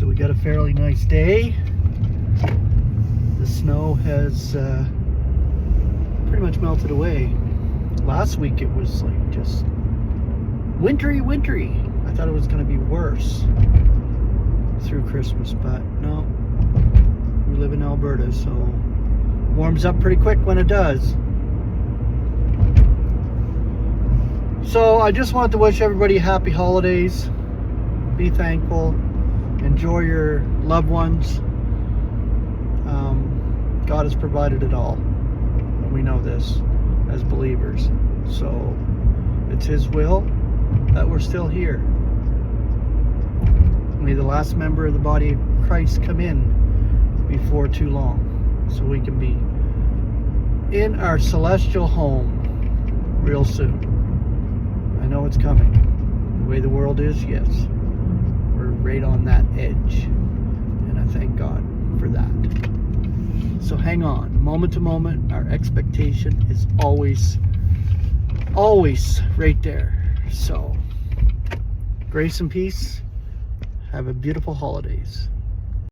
So we got a fairly nice day. The snow has pretty much melted away. Last week it was like just wintry. I thought it was going to be worse through Christmas, but no. We live in Alberta, so warms up pretty quick when it does. So I just want to wish everybody happy holidays. Be thankful. Enjoy your loved ones. God has provided it all. And we know this as believers. So it's His will that we're still here. May the last member of the body of Christ come in before too long, so we can be in our celestial home real soon. I know it's coming. The way the world is, yes. We're right on that edge. And I thank God for that. So hang on. Moment to moment, our expectation is always right there. So, grace and peace. Have a beautiful holidays.